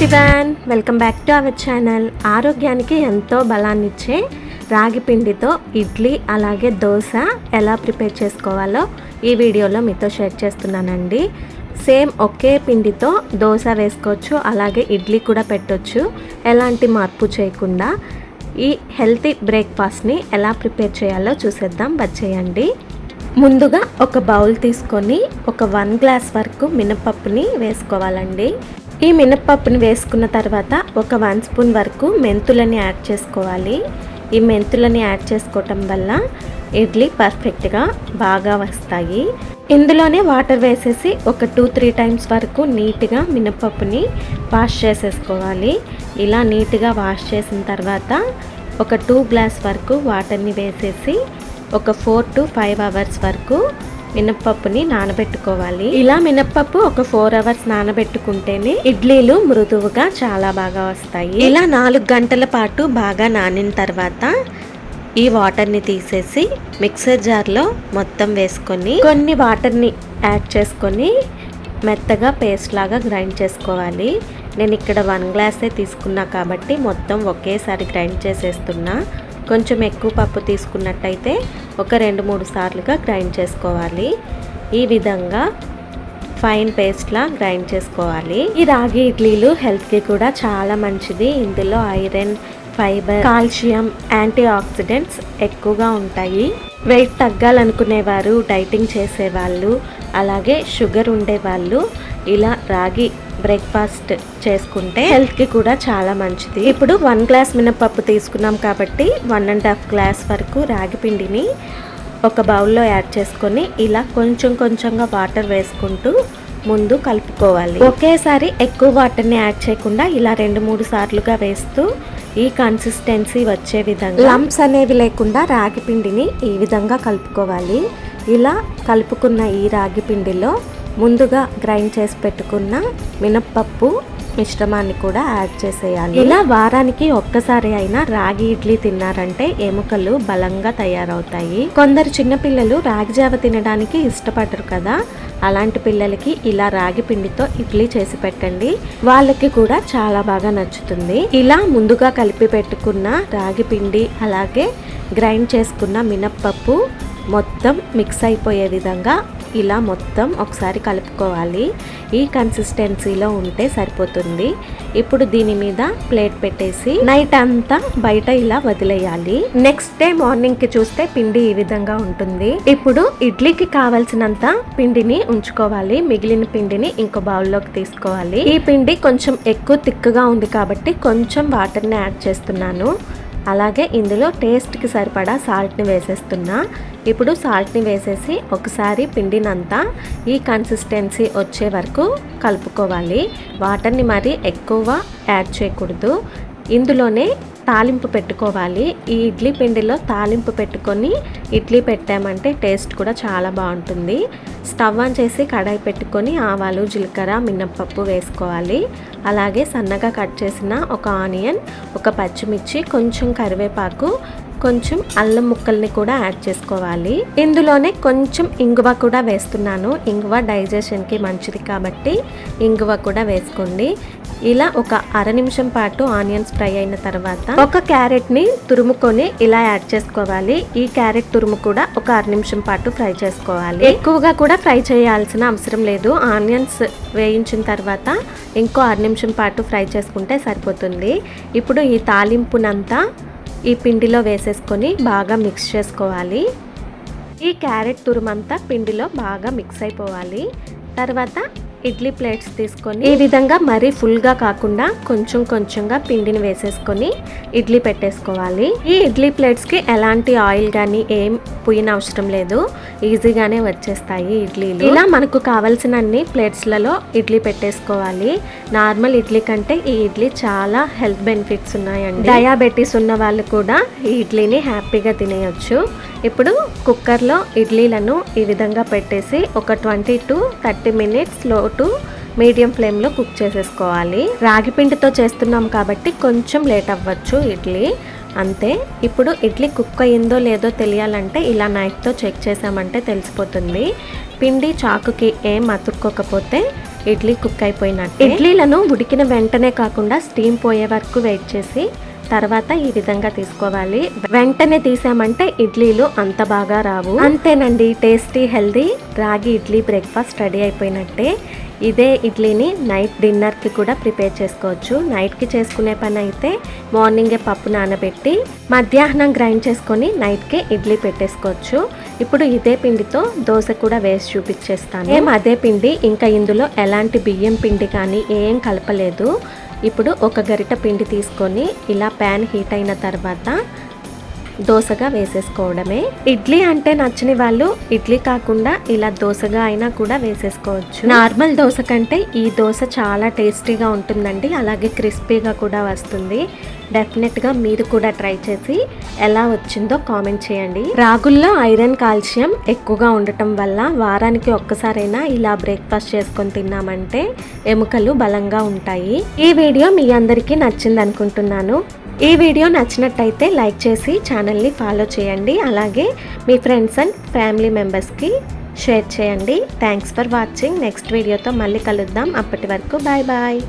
Everyone, welcome back to our channel. ఆరోగ్యానికి ఎంతో బలాన్ని ఇచ్చే రాగి పిండితో ఇడ్లీ అలాగే దోశ ఎలా ప్రిపేర్ చేసుకోవాలో ఈ వీడియోలో మీతో షేర్ చేస్తున్నానండి. సేమ్ ఒకే పిండితో దోశ వేసుకోవచ్చు, అలాగే ఇడ్లీ కూడా పెట్టొచ్చు. ఎలాంటి మార్పు చేయకుండా ఈ హెల్తీ బ్రేక్ఫాస్ట్ని ఎలా ప్రిపేర్ చేయాలో చూసేద్దాం, వచ్చేయండి. ముందుగా ఒక బౌల్ తీసుకొని ఒక 1 గ్లాస్ వరకు మినపప్పుని వేసుకోవాలండి. ఈ మినపప్పుని వేసుకున్న తర్వాత ఒక 1 స్పూన్ వరకు మెంతులని యాడ్ చేసుకోవాలి. ఈ మెంతులని యాడ్ చేసుకోవటం వల్ల ఇడ్లీ పర్ఫెక్ట్గా బాగా వస్తాయి. ఇందులోనే వాటర్ వేసేసి ఒక 2-3 టైమ్స్ వరకు నీట్గా మినపప్పుని వాష్ చేసేసుకోవాలి. ఇలా నీట్గా వాష్ చేసిన తర్వాత ఒక 2 గ్లాస్ వరకు వాటర్ని వేసేసి ఒక 4 to 5 అవర్స్ వరకు మినప్పప్పుని నానబెట్టుకోవాలి. ఇలా మినప్పప్పు ఒక 4 అవర్స్ నానబెట్టుకుంటేనే ఇడ్లీలు మృదువుగా చాలా బాగా వస్తాయి. ఇలా 4 గంటల పాటు బాగా నానిన తర్వాత ఈ వాటర్ని తీసేసి మిక్సర్ జార్లో మొత్తం వేసుకొని కొన్ని వాటర్ని యాడ్ చేసుకొని మెత్తగా పేస్ట్ లాగా గ్రైండ్ చేసుకోవాలి. నేను ఇక్కడ 1 గ్లాసే తీసుకున్నా కాబట్టి మొత్తం ఒకేసారి గ్రైండ్ చేసేస్తున్నా. కొంచెం ఎక్కువ పప్పు తీసుకున్నట్టయితే ఒక 2-3 సార్లుగా గ్రైండ్ చేసుకోవాలి. ఈ విధంగా ఫైన్ పేస్ట్లా గ్రైండ్ చేసుకోవాలి. ఈ రాగి ఇడ్లీలు హెల్త్కి కూడా చాలా మంచిది. ఇందులో iron, fibre, calcium, antioxidants ఎక్కువగా ఉంటాయి. వెయిట్ తగ్గాలనుకునేవారు, డైటింగ్ చేసేవాళ్ళు, అలాగే షుగర్ ఉండేవాళ్ళు ఇలా రాగి బ్రేక్ఫాస్ట్ చేసుకుంటే హెల్త్కి కూడా చాలా మంచిది. ఇప్పుడు 1 గ్లాస్ మినపప్పు తీసుకున్నాం కాబట్టి 1.5 గ్లాస్ వరకు రాగి పిండిని ఒక బౌల్లో యాడ్ చేసుకొని ఇలా కొంచెంగా వాటర్ వేసుకుంటూ ముందు కలుపుకోవాలి. ఒకేసారి ఎక్కువ వాటర్ని యాడ్ చేయకుండా ఇలా 2-3 సార్లుగా వేస్తూ ఈ కన్సిస్టెన్సీ వచ్చే విధంగా, లంప్స్ అనేవి లేకుండా రాగి పిండిని ఈ విధంగా కలుపుకోవాలి. ఇలా కలుపుకున్న ఈ రాగి పిండిలో ముందుగా గ్రైండ్ చేసి పెట్టుకున్న మినప్పప్పు మిశ్రమాన్ని కూడా యాడ్ చేసేయాలి. ఇలా వారానికి ఒక్కసారి అయినా రాగి ఇడ్లీ తిన్నారంటే ఎముకలు బలంగా తయారవుతాయి. కొందరు చిన్నపిల్లలు రాగి జావ తినడానికి ఇష్టపడరు కదా, అలాంటి పిల్లలకి ఇలా రాగి పిండితో ఇడ్లీ చేసి పెట్టండి, వాళ్ళకి కూడా చాలా బాగా నచ్చుతుంది. ఇలా ముందుగా కలిపి పెట్టుకున్న రాగి పిండి అలాగే గ్రైండ్ చేసుకున్న మినప్పప్పు మొత్తం మిక్స్ అయిపోయే విధంగా ఇలా మొత్తం ఒకసారి కలుపుకోవాలి. ఈ కన్సిస్టెన్సీలో ఉంటే సరిపోతుంది. ఇప్పుడు దీని మీద ప్లేట్ పెట్టేసి నైట్ అంతా బయట ఇలా వదిలేయాలి. నెక్స్ట్ డే మార్నింగ్కి చూస్తే పిండి ఈ విధంగా ఉంటుంది. ఇప్పుడు ఇడ్లీకి కావాల్సినంత పిండిని ఉంచుకోవాలి. మిగిలిన పిండిని ఇంకో బౌల్లోకి తీసుకోవాలి. ఈ పిండి కొంచెం ఎక్కువ తిక్కుగా ఉంది కాబట్టి కొంచెం వాటర్ని యాడ్ చేస్తున్నాను. అలాగే ఇందులో టేస్ట్కి సరిపడా సాల్ట్ని వేసేస్తున్నా. ఇప్పుడు సాల్ట్ని వేసేసి ఒకసారి పిండినంతా ఈ కన్సిస్టెన్సీ వచ్చే వరకు కలుపుకోవాలి. వాటర్ని మరీ ఎక్కువ యాడ్ చేయకూడదు. ఇందులోనే తాలింపు పెట్టుకోవాలి. ఈ ఇడ్లీ పిండిలో తాలింపు పెట్టుకొని ఇడ్లీ పెట్టామంటే టేస్ట్ కూడా చాలా బాగుంటుంది. స్టవ్ ఆన్ చేసి కడాయి పెట్టుకొని ఆవాలు, జీలకర్ర, మినప్పప్పు వేసుకోవాలి. అలాగే సన్నగా కట్ చేసిన ఒక ఆనియన్, ఒక పచ్చిమిర్చి, కొంచెం కరివేపాకు, కొంచెం అల్లం ముక్కల్ని కూడా యాడ్ చేసుకోవాలి. ఇందులోనే కొంచెం ఇంగువ కూడా వేస్తున్నాను. ఇంగువ డైజెషన్కి మంచిది కాబట్టి ఇంగువ కూడా వేసుకోండి. ఇలా ఒక 1/2 నిమిషం పాటు ఆనియన్స్ ఫ్రై అయిన తర్వాత ఒక క్యారెట్ని తురుముకొని ఇలా యాడ్ చేసుకోవాలి. ఈ క్యారెట్ తురుము కూడా ఒక 1/2 నిమిషం పాటు ఫ్రై చేసుకోవాలి. ఎక్కువగా కూడా ఫ్రై చేయాల్సిన అవసరం లేదు. ఆనియన్స్ వేయించిన తర్వాత ఇంకో 1/2 నిమిషం పాటు ఫ్రై చేసుకుంటే సరిపోతుంది. ఇప్పుడు ఈ తాలింపునంతా ఈ పిండిలో వేసేసుకొని బాగా మిక్స్ చేసుకోవాలి. ఈ క్యారెట్ తురుమంతా పిండిలో బాగా మిక్స్ అయిపోవాలి. తర్వాత ఇడ్లీ ప్లేట్స్ తీసుకొని ఈ విధంగా మరీ ఫుల్గా కాకుండా కొంచెంగా పిండిని వేసేసుకొని ఇడ్లీ పెట్టేసుకోవాలి. ఈ ఇడ్లీ ప్లేట్స్కి ఎలాంటి ఆయిల్ కానీ ఏం పుయ్యన అవసరం లేదు, ఈజీగానే వచ్చేస్తాయి ఇడ్లీలు. ఇలా మనకు కావాల్సిన అన్ని ప్లేట్స్లలో ఇడ్లీ పెట్టేసుకోవాలి. నార్మల్ ఇడ్లీ కంటే ఈ ఇడ్లీ చాలా హెల్త్ బెనిఫిట్స్ ఉన్నాయండి. డయాబెటీస్ ఉన్న వాళ్ళు కూడా ఈ ఇడ్లీని హ్యాపీగా తినేయచ్చు. ఇప్పుడు కుక్కర్లో ఇడ్లీలను ఈ విధంగా పెట్టేసి ఒక 20 to 30 మినిట్స్ లో టు మీడియం ఫ్లేమ్లో కుక్ చేసేసుకోవాలి. రాగి పిండితో చేస్తున్నాం కాబట్టి కొంచెం లేట్ అవ్వచ్చు ఇడ్లీ, అంతే. ఇప్పుడు ఇడ్లీ కుక్ అయ్యిందో లేదో తెలియాలంటే ఇలా నైఫ్తో చెక్ చేసామంటే తెలిసిపోతుంది. పిండి చాకుకి ఏం అతుక్కోకపోతే ఇడ్లీ కుక్ అయిపోయినట్టు. ఇడ్లీలను ఉడికిన వెంటనే కాకుండా స్టీమ్ పోయే వరకు వెయిట్ చేసి తర్వాత ఈ విధంగా తీసుకోవాలి. వెంటనే తీసామంటే ఇడ్లీలు అంత బాగా రావు. అంతేనండి, టేస్టీ హెల్దీ రాగి ఇడ్లీ బ్రేక్ఫాస్ట్ రెడీ అయిపోయినట్టే. ఇదే ఇడ్లీని నైట్ డిన్నర్కి కూడా ప్రిపేర్ చేసుకోవచ్చు. నైట్కి చేసుకునే పని అయితే మార్నింగే పప్పు నానబెట్టి మధ్యాహ్నం గ్రైండ్ చేసుకొని నైట్కే ఇడ్లీ పెట్టేసుకోవచ్చు. ఇప్పుడు ఇదే పిండితో దోశ కూడా వేసి చూపించేస్తాను. అదే పిండి, ఇంకా ఇందులో ఎలాంటి బియ్యం పిండి కానీ ఏం కలపలేదు. ఇప్పుడు ఒక గరిట పిండి తీసుకొని ఇలా ప్యాన్ హీట్ అయిన తర్వాత దోశగా వేసేసుకోవడమే. ఇడ్లీ అంటే నచ్చని వాళ్ళు ఇడ్లీ కాకుండా ఇలా దోశగా అయినా కూడా వేసేసుకోవచ్చు. నార్మల్ దోశ కంటే ఈ దోశ చాలా టేస్టీగా ఉంటుందండి, అలాగే క్రిస్పీగా కూడా వస్తుంది. డెఫినెట్గా మీరు కూడా ట్రై చేసి ఎలా వచ్చిందో కామెంట్ చేయండి. రాగుల్లో ఐరన్, కాల్షియం ఎక్కువగా ఉండటం వల్ల వారానికి ఒక్కసారైనా ఇలా బ్రేక్ఫాస్ట్ చేసుకొని తిన్నామంటే ఎముకలు బలంగా ఉంటాయి. ఈ వీడియో మీ అందరికీ నచ్చింది అనుకుంటున్నాను. ఈ వీడియో నచ్చినట్టయితే లైక్ చేసి ఛానల్ని ఫాలో చేయండి. అలాగే మీ ఫ్రెండ్స్ అండ్ ఫ్యామిలీ మెంబర్స్కి షేర్ చేయండి. Thanks for watching. నెక్స్ట్ వీడియోతో మళ్ళీ కలుద్దాం. అప్పటి వరకు బాయ్ బాయ్.